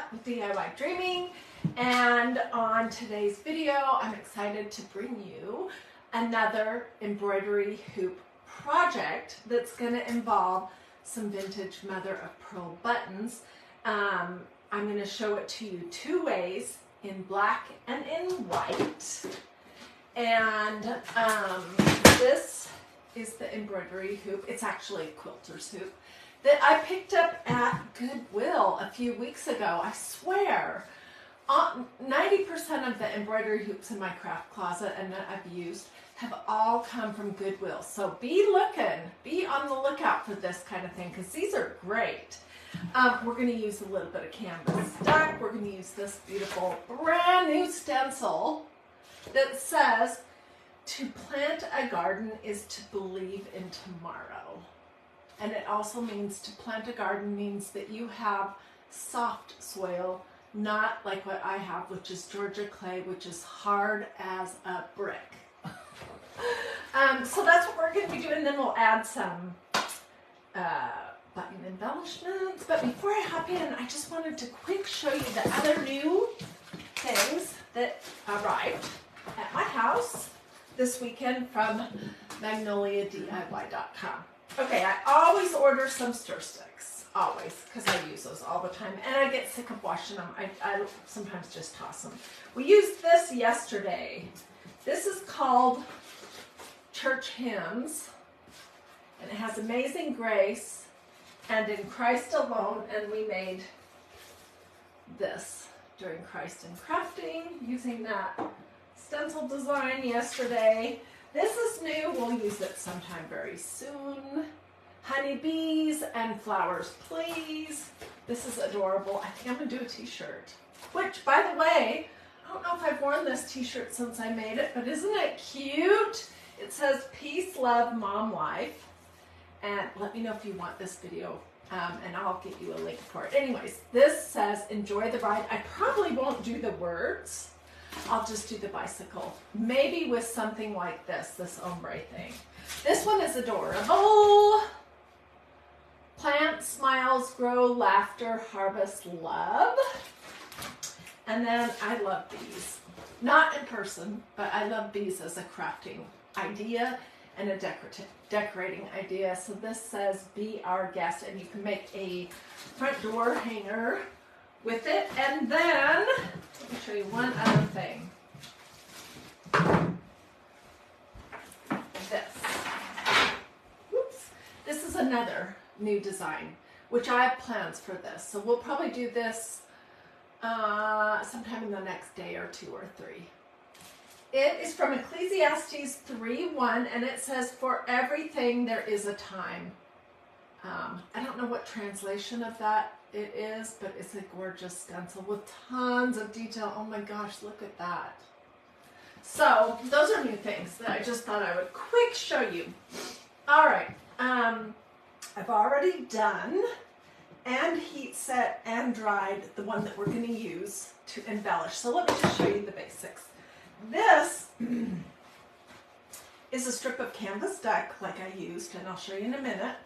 Scott with DIY Dreaming, and on today's video I'm excited to bring you another embroidery hoop project that's going to involve some vintage mother of pearl buttons. I'm going to show it to you two ways, in black and in white. And this is the embroidery hoop. It's actually a quilter's hoop that I picked up at Goodwill a few weeks ago. I swear, 90% of the embroidery hoops in my craft closet and that I've used have all come from Goodwill. So be on the lookout for this kind of thing, because these are great. We're going to use a little bit of canvas stuck. We're going to use this beautiful brand new stencil that says, "To plant a garden is to believe in tomorrow." And it also means to plant a garden means that you have soft soil, not like what I have, which is Georgia clay, which is hard as a brick. So that's what we're going to be doing. Then we'll add some button embellishments. But before I hop in, I just wanted to quick show you the other new things that arrived at my house this weekend from MagnoliaDIY.com. Okay, I always order some stir sticks, always, because I use those all the time, and I get sick of washing them. I sometimes just toss them. We used this yesterday. This is called Church Hymns, and it has Amazing Grace and In Christ Alone, and we made this during Christ in Crafting using that stencil design yesterday. This is new. We'll use it sometime very soon. Honeybees and flowers, please. This is adorable. I think I'm going to do a t-shirt. Which, by the way, I don't know if I've worn this t-shirt since I made it, but isn't it cute? It says, "Peace, Love, Mom Life." And let me know if you want this video, and I'll get you a link for it. Anyways, this says, "Enjoy the ride." I probably won't do the words. I'll just do the bicycle. Maybe with something like this ombre thing. This one is adorable. Plant smiles, grow laughter, harvest love. And then I love bees. Not in person, but I love bees as a crafting idea and a decorating idea. So this says, "Be our guest," and you can make a front door hanger with it. And then let me show you one other thing. This is another new design, which I have plans for this. So we'll probably do this sometime in the next day or two or three. It is from Ecclesiastes 3:1, and it says, "For everything there is a time." I don't know what translation of that it is, but it's a gorgeous stencil with tons of detail. Oh my gosh, look at that. So those are new things that I just thought I would quick show you. All right, I've already done and heat set and dried the one that we're going to use to embellish. So let me just show you the basics. This is a strip of canvas duck like I used, and I'll show you in a minute.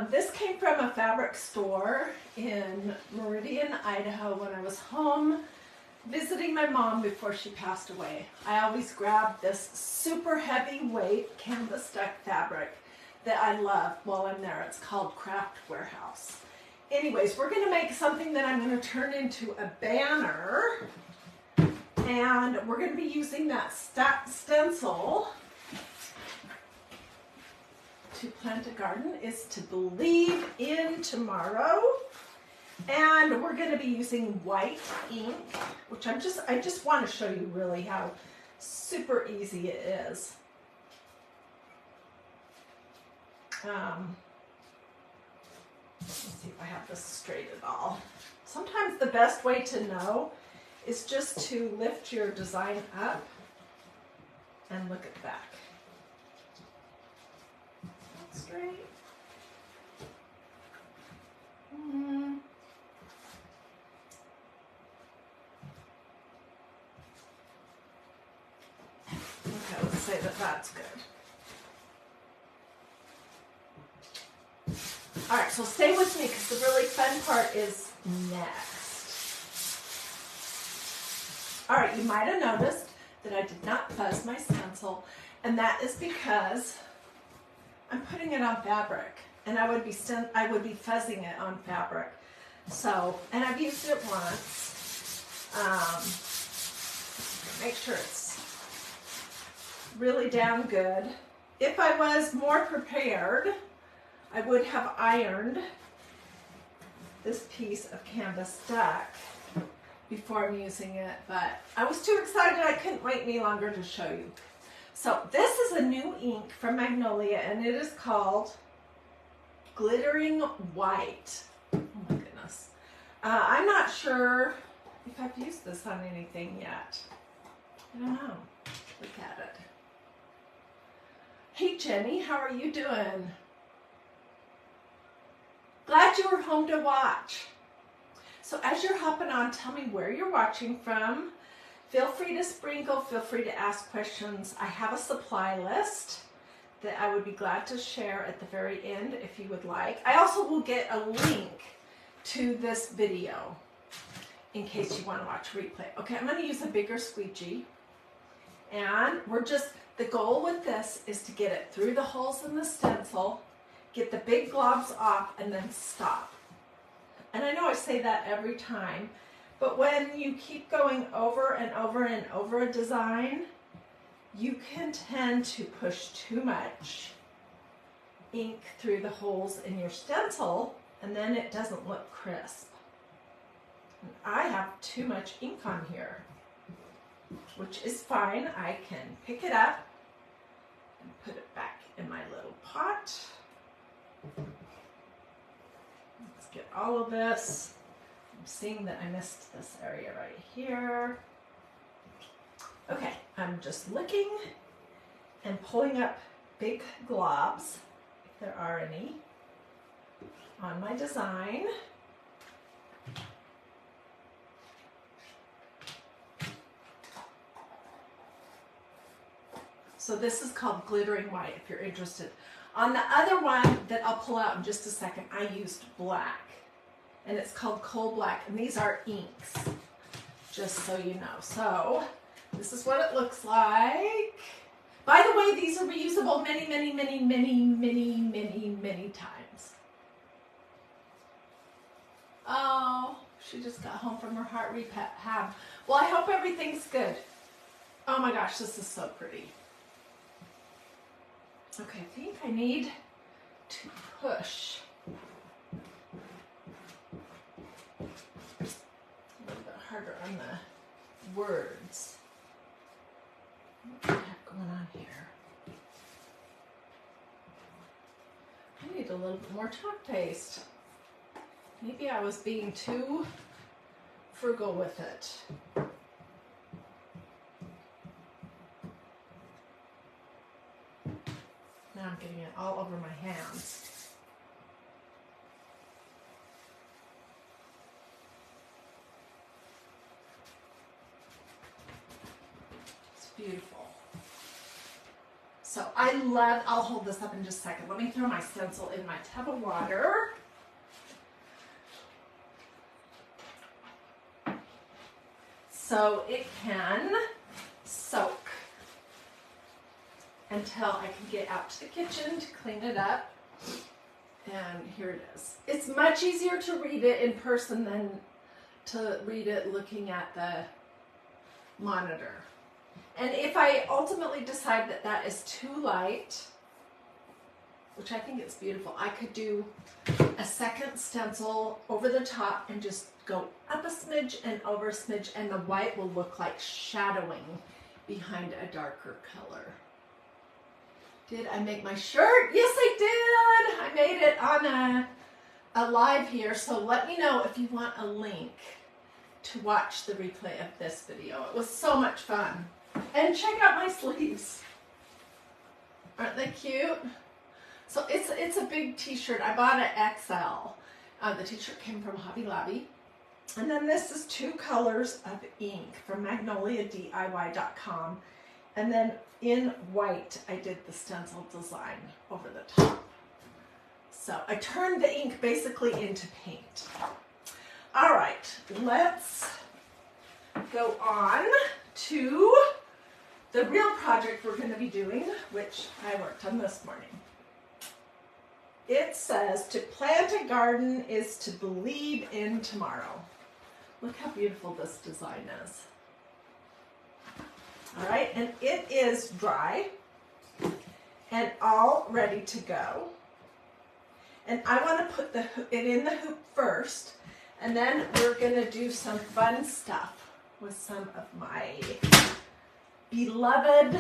This came from a fabric store in Meridian, Idaho when I was home visiting my mom before she passed away. I always grab this super heavyweight canvas duck fabric that I love while I'm there. It's called Craft Warehouse. Anyways, we're going to make something that I'm going to turn into a banner, and we're going to be using that stencil. To plant a garden is to believe in tomorrow. And we're going to be using white ink, which I just want to show you really how super easy it is. Let's see if I have this straight at all. Sometimes the best way to know is just to lift your design up and look at the back. Straight. Okay, let's say that that's good. All right, so stay with me because the really fun part is next. you might have noticed that I did not fuzz my stencil, and that is because I'm putting it on fabric, and I would be fuzzing it on fabric. So, and I've used it once. Make sure it's really down good. If I was more prepared, I would have ironed this piece of canvas duck before I'm using it, but I was too excited I couldn't wait any longer to show you. So this is a new ink from Magnolia, and it is called Glittering White. Oh my goodness. I'm not sure if I've used this on anything yet. I don't know. Look at it. Hey Jenny, how are you doing? Glad you were home to watch. So as you're hopping on, tell me where you're watching from. Feel free to sprinkle, feel free to ask questions. I have a supply list that I would be glad to share at the very end if you would like. I also will get a link to this video in case you want to watch replay. Okay, I'm going to use a bigger squeegee, and the goal with this is to get it through the holes in the stencil, get the big globs off, and then stop. And I know I say that every time, but when you keep going over and over and over a design, you can tend to push too much ink through the holes in your stencil, and then it doesn't look crisp. And I have too much ink on here, which is fine. I can pick it up and put it back in my little pot. Let's get all of this. I'm seeing that I missed this area right here. Okay, I'm just looking and pulling up big globs, if there are any, on my design. So this is called Glittering White, if you're interested. On the other one that I'll pull out in just a second, I used black, and it's called Coal Black, and these are inks, just so you know. So this is what it looks like. By the way, these are reusable many, many, many, many, many, many, many times. Oh, she just got home from her heart rehab. Well, I hope everything's good. Oh my gosh, this is so pretty. Okay, I think I need to push a little bit harder on the words. What do I have going on here? I need a little bit more chalk paste. Maybe I was being too frugal with it. Now I'm getting it all over my hands. It's beautiful. So I'll hold this up in just a second. Let me throw my stencil in my tub of water. So it can soak until I can get out to the kitchen to clean it up. And here it is. It's much easier to read it in person than to read it looking at the monitor. And if I ultimately decide that that is too light, which I think it's beautiful, I could do a second stencil over the top and just go up a smidge and over a smidge, and the white will look like shadowing behind a darker color. Did I make my shirt? Yes, I did. I made it on a live here, so let me know if you want a link to watch the replay of this video. It was so much fun. And check out my sleeves. Aren't they cute? So it's a big t-shirt. I bought an XL. The t-shirt came from Hobby Lobby. And then this is 2 colors of ink from magnoliadiy.com. And then in white, I did the stencil design over the top. So I turned the ink basically into paint. All right, let's go on to the real project we're going to be doing, which I worked on this morning. It says, to plant a garden is to believe in tomorrow. Look how beautiful this design is. All right, and it is dry and all ready to go. And I want to put it in the hoop first, and then we're going to do some fun stuff with some of my beloved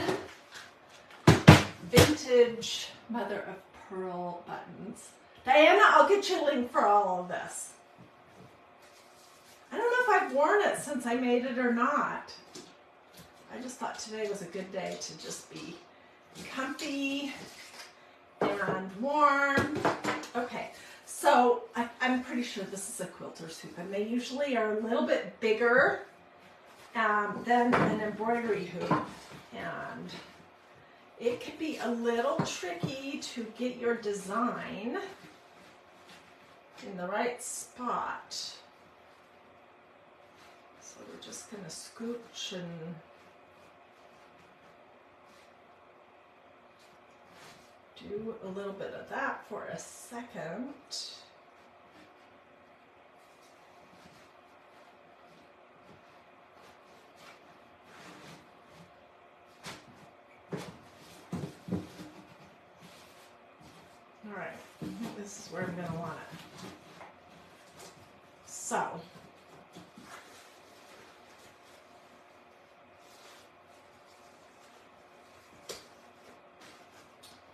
vintage mother of pearl buttons. Diana, I'll get you a link for all of this. I don't know if I've worn it since I made it or not. I just thought today was a good day to just be comfy and warm. Okay, so I'm pretty sure this is a quilter's hoop, and they usually are a little bit bigger than an embroidery hoop, and it can be a little tricky to get your design in the right spot. So we're just going to scooch and do a little bit of that for a second. All right, this is where I'm going to want it. So,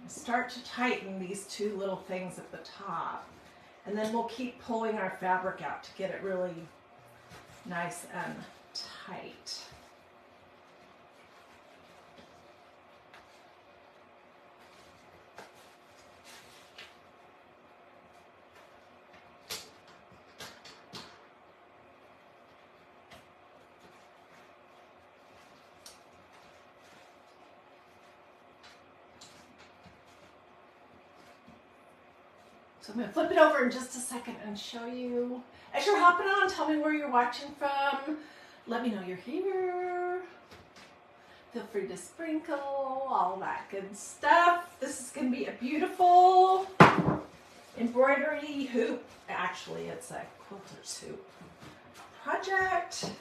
start to tighten these two little things at the top, and then we'll keep pulling our fabric out to get it really nice and tight. So I'm going to flip it over in just a second and show you. As you're hopping on, tell me where you're watching from. Let me know you're here. Feel free to sprinkle, all that good stuff. This is going to be a beautiful embroidery hoop. Actually, it's a quilter's hoop project.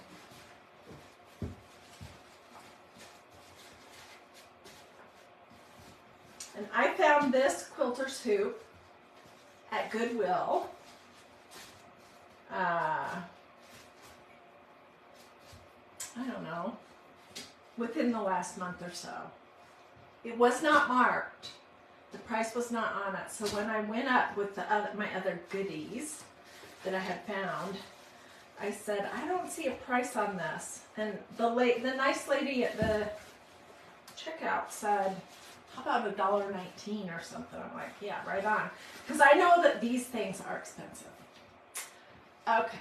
And I found this quilter's hoop at Goodwill. I don't know, within the last month or so. It was not marked. The price was not on it. So when I went up with my other goodies that I had found, I said, I don't see a price on this. And the nice lady at the checkout said, how about $1.19 or something? I'm like, yeah, right on. Because I know that these things are expensive. Okay.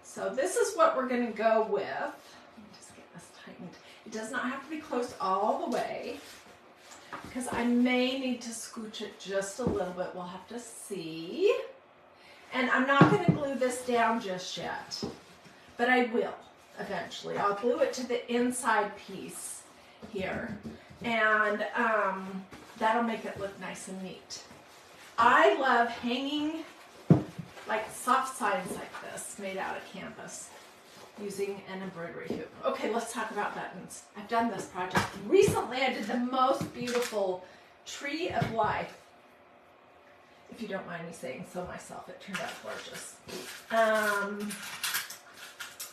So this is what we're going to go with. Let me just get this tightened. It does not have to be close all the way, because I may need to scooch it just a little bit. We'll have to see. And I'm not going to glue this down just yet, but I will eventually. I'll glue it to the inside piece here, and that'll make it look nice and neat. I love hanging like soft signs like this made out of canvas using an embroidery hoop. Okay, let's talk about buttons. I've done this project. Recently I did the most beautiful tree of life. If you don't mind me saying so myself, it turned out gorgeous.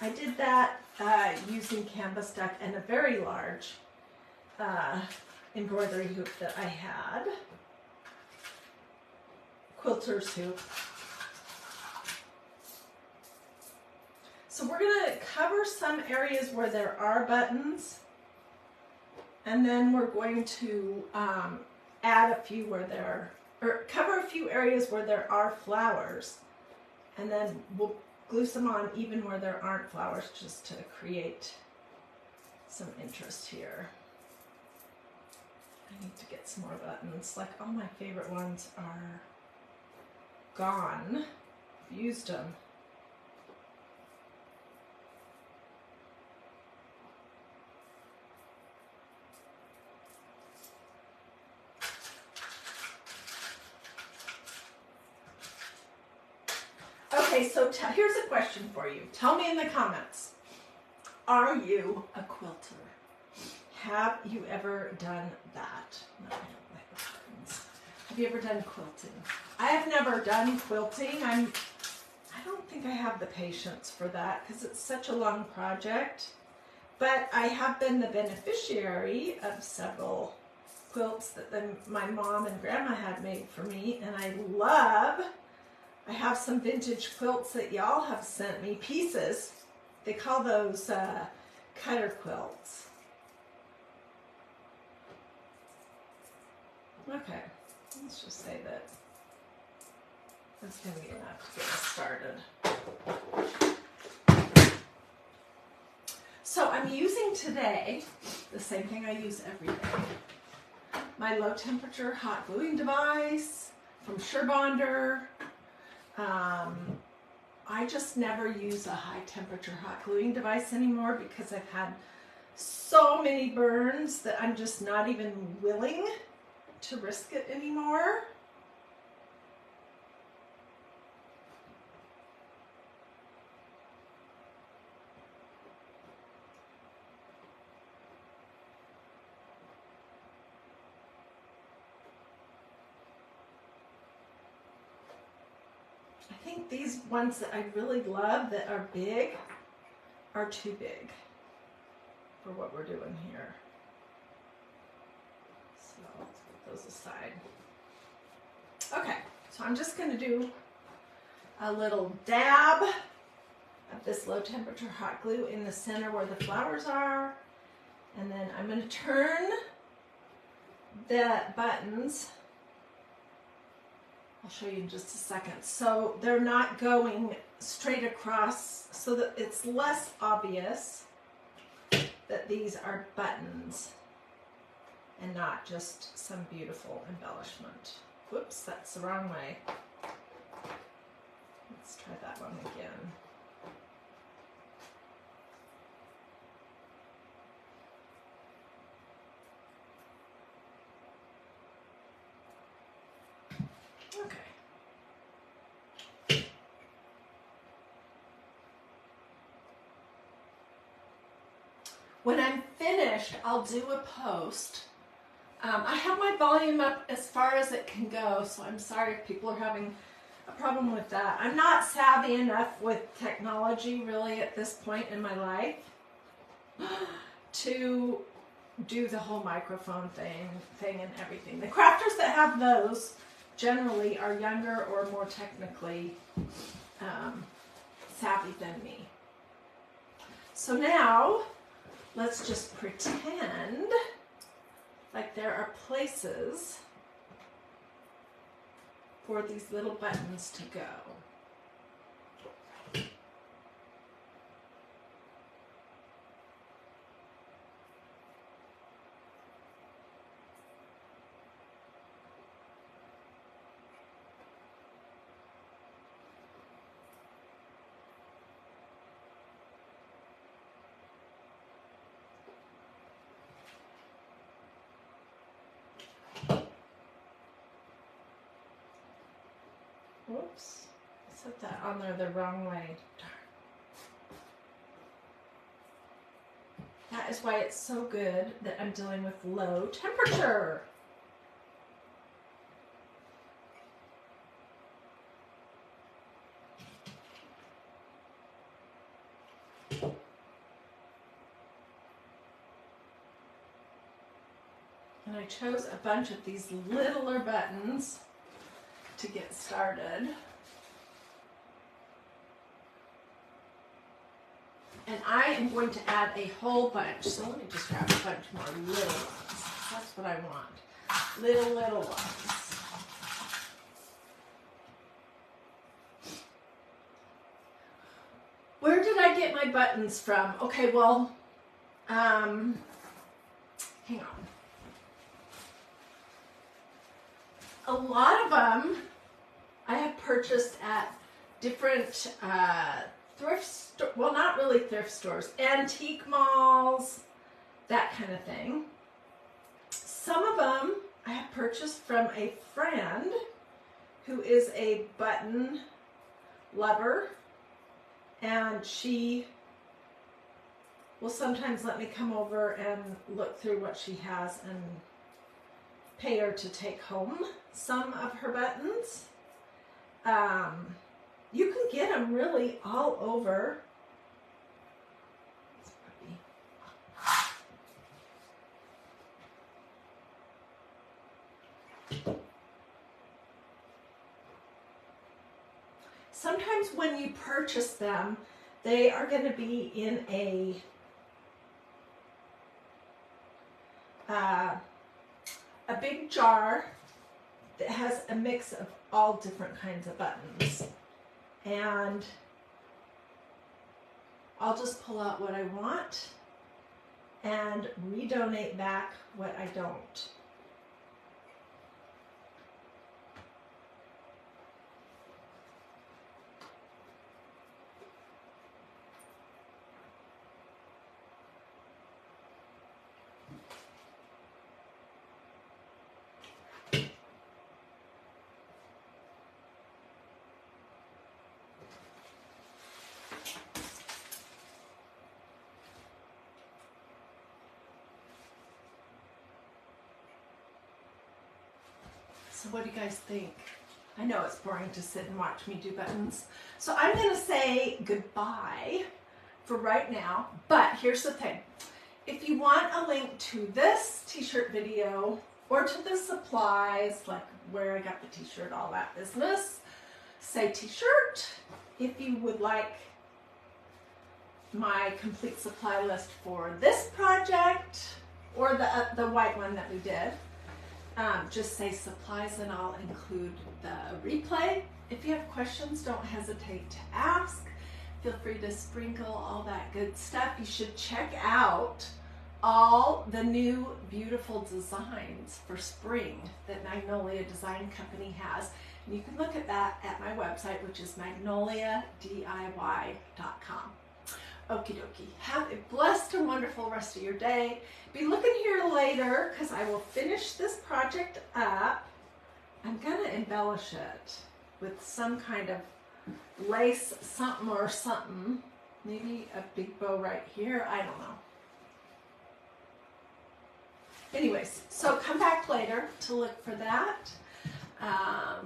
I did that using canvas duck and a very large embroidery hoop that I had. Quilter's hoop. So we're going to cover some areas where there are buttons, and then we're going to add a few where there or cover a few areas where there are flowers, and then we'll glue some on even where there aren't flowers, just to create some interest here. I need to get some more buttons. Like, all my favorite ones are gone. Used them. Okay, so here's a question for you. Tell me in the comments. Are you a quilter? Have you ever done that? No, I don't like the buttons. Have you ever done quilting? I have never done quilting. I don't think I have the patience for that because it's such a long project. But I have been the beneficiary of several quilts that my mom and grandma had made for me, and I have some vintage quilts that y'all have sent me, pieces. They call those cutter quilts. Okay, let's just say that that's going to be enough to get us started. So I'm using today the same thing I use every day. My low temperature hot gluing device from Surebonder. I just never use a high temperature hot gluing device anymore because I've had so many burns that I'm just not even willing to risk it anymore. I think these ones that I really love that are big are too big for what we're doing here. So let's put those aside. Okay, so I'm just going to do a little dab of this low temperature hot glue in the center where the flowers are. And then I'm going to turn the buttons. I'll show you in just a second. So they're not going straight across so that it's less obvious that these are buttons and not just some beautiful embellishment. Whoops, that's the wrong way. Let's try that one again. Okay. When I'm finished, I'll do a post. I have my volume up as far as it can go, so I'm sorry if people are having a problem with that. I'm not savvy enough with technology really at this point in my life to do the whole microphone thing and everything. The crafters that have those generally are younger or more technically savvy than me. So now let's just pretend like there are places for these little buttons to go. Whoops, I set that on there the wrong way. Darn. That is why it's so good that I'm dealing with low temperature. And I chose a bunch of these littler buttons to get started. And I am going to add a whole bunch. So let me just grab a bunch more little ones. That's what I want. Little ones. Where did I get my buttons from? Okay, well, hang on. A lot of them I have purchased at different thrift stores, well, not really thrift stores, antique malls, that kind of thing. Some of them I have purchased from a friend who is a button love her, and she will sometimes let me come over and look through what she has and pay her to take home some of her buttons. You can get them really all over. Sometimes when you purchase them, they are going to be in a big jar that has a mix of all different kinds of buttons. And I'll just pull out what I want and redonate back what I don't. So what do you guys think? I know it's boring to sit and watch me do buttons. So I'm going to say goodbye for right now. But here's the thing. If you want a link to this t-shirt video or to the supplies, like where I got the t-shirt, all that business, say t-shirt. If you would like my complete supply list for this project or the white one that we did, just say supplies and I'll include the replay. If you have questions, don't hesitate to ask. Feel free to sprinkle all that good stuff. You should check out all the new beautiful designs for spring that Magnolia Design Company has. And you can look at that at my website, which is magnoliadiy.com. Okie dokie. Have a blessed and wonderful rest of your day. Be looking here later because I will finish this project up. I'm going to embellish it with some kind of lace something or something. Maybe a big bow right here. I don't know. Anyways, so come back later to look for that.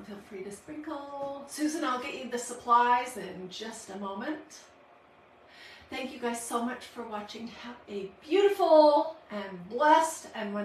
Feel free to sprinkle. Susan, I'll get you the supplies in just a moment. Thank you guys so much for watching. Have a beautiful and blessed and wonderful